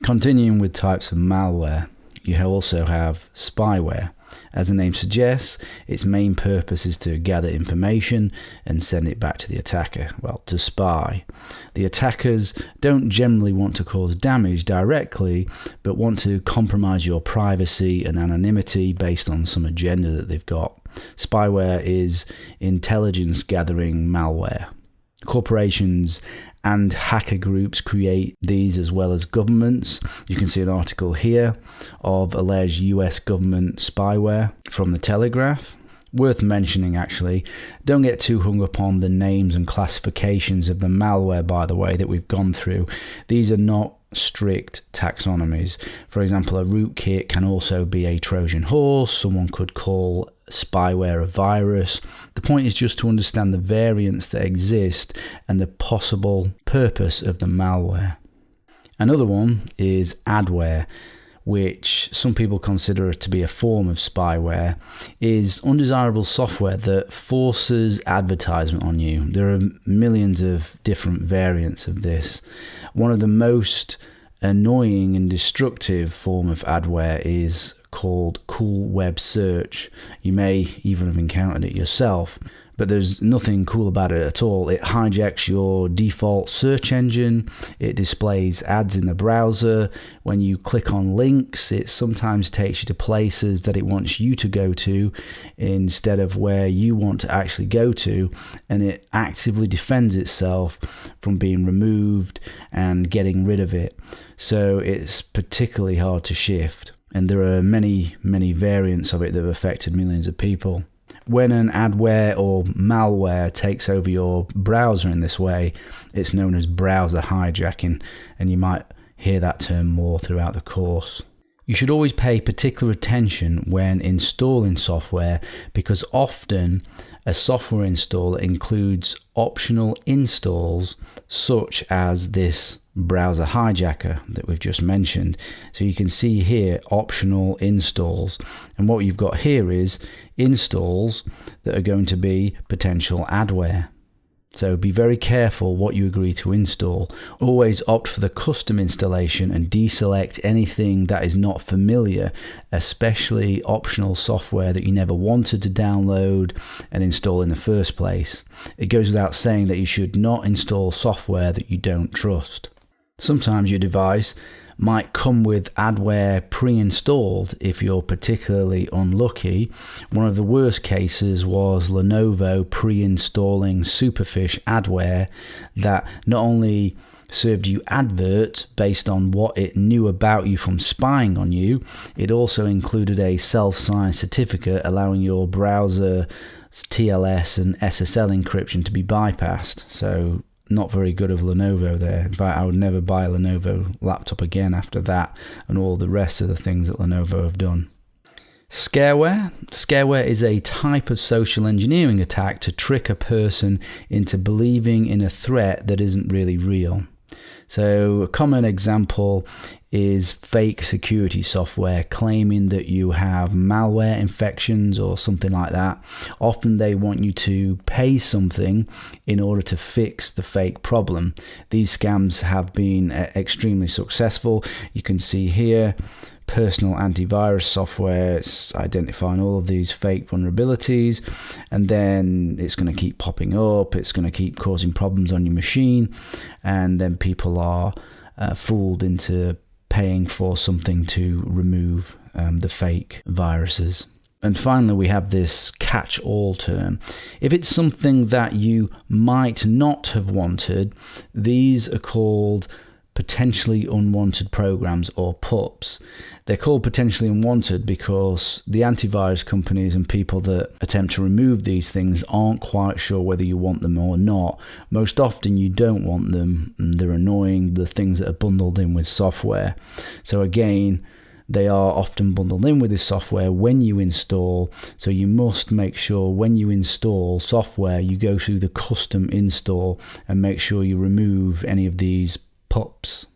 Continuing with types of malware, you also have spyware. As the name suggests, its main purpose is to gather information and send it back to the attacker, well, to spy. The attackers don't generally want to cause damage directly, but want to compromise your privacy and anonymity based on some agenda that they've got. Spyware is intelligence gathering malware. Corporations and hacker groups create these, as well as governments. You can see an article here of alleged US government spyware from the Telegraph. Worth mentioning, actually, don't get too hung up on the names and classifications of the malware, by the way, that we've gone through. These are not strict taxonomies. For example, a rootkit can also be a Trojan horse. Someone could call spyware a virus. The point is just to understand the variants that exist and the possible purpose of the malware. Another one is adware, which some people consider to be a form of spyware, is undesirable software that forces advertisement on you. There are millions of different variants of this. One of the most annoying and destructive form of adware is called cool web search. You may even have encountered it yourself, but there's nothing cool about it at all. It hijacks your default search engine. It displays ads in the browser. When you click on links, it sometimes takes you to places that it wants you to go to instead of where you want to actually go to, and it actively defends itself from being removed and getting rid of it. So it's particularly hard to shift, and there are many variants of it that have affected millions of people. When an adware or malware takes over your browser in this way, it's known as browser hijacking, and you might hear that term more throughout the course. You should always pay particular attention when installing software, because often a software installer includes optional installs such as this browser hijacker that we've just mentioned. So you can see here optional installs, and what you've got here is installs that are going to be potential adware. So be very careful what you agree to install. Always opt for the custom installation and deselect anything that is not familiar, especially optional software that you never wanted to download and install in the first place. It goes without saying that you should not install software that you don't trust. Sometimes your device might come with adware pre-installed if you're particularly unlucky. One of the worst cases was Lenovo pre-installing Superfish adware that not only served you adverts based on what it knew about you from spying on you, it also included a self-signed certificate allowing your browser TLS and SSL encryption to be bypassed. So not very good of Lenovo there. In fact, I would never buy a Lenovo laptop again after that and all the rest of the things that Lenovo have done. Scareware. Scareware is a type of social engineering attack to trick a person into believing in a threat that isn't really real. So a common example is fake security software claiming that you have malware infections or something like that. Often they want you to pay something in order to fix the fake problem. These scams have been extremely successful. You can see here personal antivirus software. It's identifying all of these fake vulnerabilities, and then it's going to keep popping up. It's going to keep causing problems on your machine, and then people are fooled into paying for something to remove the fake viruses. And finally, we have this catch-all term. If it's something that you might not have wanted, these are called potentially unwanted programs, or PUPs. They're called potentially unwanted because the antivirus companies and people that attempt to remove these things aren't quite sure whether you want them or not. Most often you don't want them, and they're annoying, the things that are bundled in with software. So again, they are often bundled in with this software when you install, so you must make sure when you install software you go through the custom install and make sure you remove any of these PUPs.